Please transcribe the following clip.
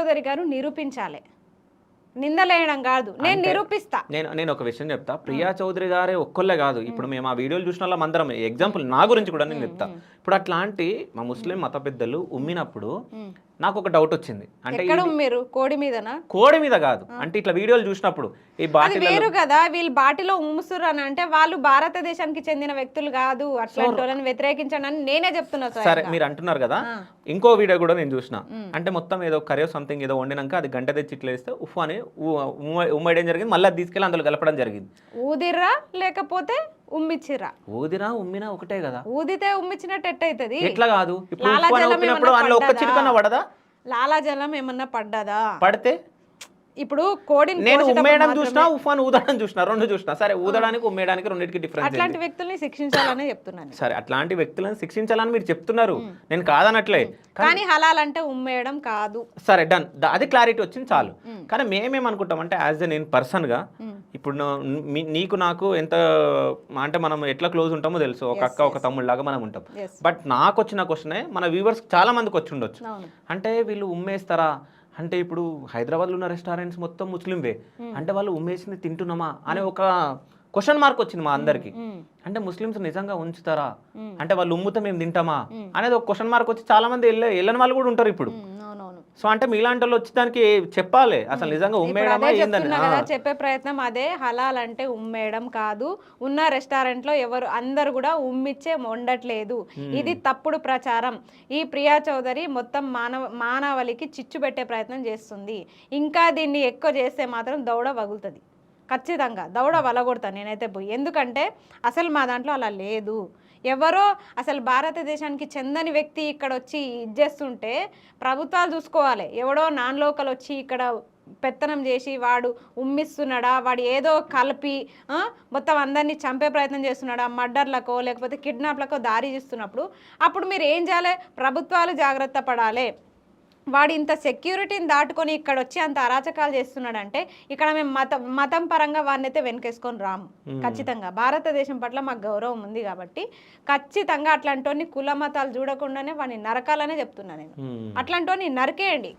చౌదరి గారు నిరూపించాలి, నిందలేయడం కాదు. నేను నిరూపిస్తా. నేను ఒక విషయం చెప్తా. ప్రియా చౌదరి గారే ఒక్కళ్ళే కాదు, ఇప్పుడు మేము ఆ వీడియోలు చూసిన వాళ్ళం అందరం, ఎగ్జాంపుల్ నా గురించి కూడా నేను చెప్తా. ఇప్పుడు అట్లాంటి మా ముస్లిం మత పెద్దలు ఉమ్మినప్పుడు నాకు ఒక డౌట్ వచ్చింది. అంటే ఎక్కడ ఉమ్మిరు? కోడి మీదనా? కోడి మీద కాదు, అంటే ఇట్లా వీడియోలు చూసినప్పుడు ఈ బాటిల్ వేరు కదా, వీళ్ళు బాటిలో ఉమ్ముసురు అని అంటే వాళ్ళు భారతదేశానికి చెందిన వ్యక్తులు కాదు, అట్లాంటి వాళ్ళని వ్యతిరేకించండి అని నేనే చెప్తున్నా. సరే మీరు అంటున్నారు కదా, ఇంకో వీడియో కూడా నేను చూసిన. అంటే మొత్తం ఏదో కర్రీ సంథింగ్ ఏదో వండినాక అది గంట తెచ్చి ఇట్లా వేస్తే ఉఫ్ అని ఉమ్మేయడం జరిగింది, మళ్ళీ అది తీసుకెళ్ళి అందులో కలపడం జరిగింది. ఊదిర్రా లేకపోతే ఉమ్మిచ్చిర్రా? ఊదిరా ఉమ్మినా ఒకటే కదా. ఊదితే ఉమ్మిచ్చినట్టు ఎట్టయితది? ఎట్లా కాదు, ఇప్పుడు అందులో ఒక్క చిటికన్నా పడదా? లాలాజలం ఏమన్నా పడ్డదా? పడితే ఇప్పుడు కోడిని నేను ఉమ్మేయడం చూసినా, ఉఫాన్ ఊదడం చూసినా, రెండు చూసినా. సరే ఊదడానికి ఉమ్మేయడానికి రెండింటికి డిఫరెన్స్. అట్లాంటి వ్యక్తుల్ని శిక్షించాలనే చెప్తున్నాను. సరే అట్లాంటి వ్యక్తులను శిక్షించాలని మీరు చెప్తున్నారు, నేను కాదనట్లే. కానీ హలాల్ అంటే ఉమ్మేయడం కాదు. సరే డన్, అది క్లారిటీ వచ్చింది చాలు. కానీ మేమేమనుకుంటాం అంటే యాజ్ ఎ నేను పర్సన్గా, ఇప్పుడు నీకు నాకు ఎంత అంటే మనం ఎట్లా క్లోజ్ ఉంటామో తెలుసు, ఒక అక్క ఒక తమ్ముళ్ళలాగా మనం ఉంటాం. బట్ నాకు వచ్చిన క్వశ్చనే మన వ్యూవర్స్ చాలా మందికి వచ్చి ఉండొచ్చు. అంటే వీళ్ళు ఉమ్మేస్తారా అంటే, ఇప్పుడు హైదరాబాద్లో ఉన్న రెస్టారెంట్స్ మొత్తం ముస్లింవే, అంటే వాళ్ళు ఉమ్మేసింది తింటున్నామా అనే ఒక క్వశ్చన్ మార్క్ వచ్చింది మా అందరికి. అంటే ముస్లిమ్స్ నిజంగా ఉంచుతారా, అంటే వాళ్ళు ఉమ్ముతా మేము తింటామా అనేది ఒక క్వశ్చన్ మార్క్ వచ్చి చాలా మంది వెళ్ళని వాళ్ళు కూడా ఉంటారు ఇప్పుడు. సో అంటే మీలాంటి వాళ్ళు వచ్చి దానికి చెప్పాలి అసలు నిజంగా ఉమ్మేయడమా ఏందని చెప్పే ప్రయత్నం అదే. హలాల్ అంటే ఉమ్మేయడం కాదు. ఉన్న రెస్టారెంట్ లో ఎవరు అందరు కూడా ఉమ్మిచ్చే వండట్లేదు, ఇది తప్పుడు ప్రచారం. ఈ ప్రియా చౌదరి మొత్తం మానవాళికి చిచ్చు పెట్టే ప్రయత్నం చేస్తుంది. ఇంకా దీన్ని ఎక్కువ చేస్తే మాత్రం దౌడ వగులుతుంది, ఖచ్చితంగా దౌడ వలగొడతాను నేనైతే పోయి. ఎందుకంటే అసలు మా దాంట్లో అలా లేదు. ఎవరో అసలు భారతదేశానికి చెందని వ్యక్తి ఇక్కడ వచ్చి ఇచ్చేస్తుంటే ప్రభుత్వాలు చూసుకోవాలి. ఎవడో నాన్ లోకల్ వచ్చి ఇక్కడ పెత్తనం చేసి వాడు ఉమ్మిస్తున్నాడా, వాడు ఏదో కలిపి మొత్తం అందరినీ చంపే ప్రయత్నం చేస్తున్నాడా, మర్డర్లకో లేకపోతే కిడ్నాప్లకో దారి చేస్తున్నప్పుడు అప్పుడు మీరు ఏం చేయాలి? ప్రభుత్వాలు జాగ్రత్త పడాలి. వాడు ఇంత సెక్యూరిటీని దాటుకొని ఇక్కడ వచ్చి అంత అరాచకాలు చేస్తున్నాడంటే ఇక్కడ మేము మతం పరంగా వాడిని అయితే వెనకేసుకొని రాము. ఖచ్చితంగా భారతదేశం పట్ల మాకు గౌరవం ఉంది కాబట్టి ఖచ్చితంగా అట్లాంటి కుల మతాలు చూడకుండానే వాడిని నరకాలనే చెప్తున్నా నేను. అట్లాంటి నరికేయండి.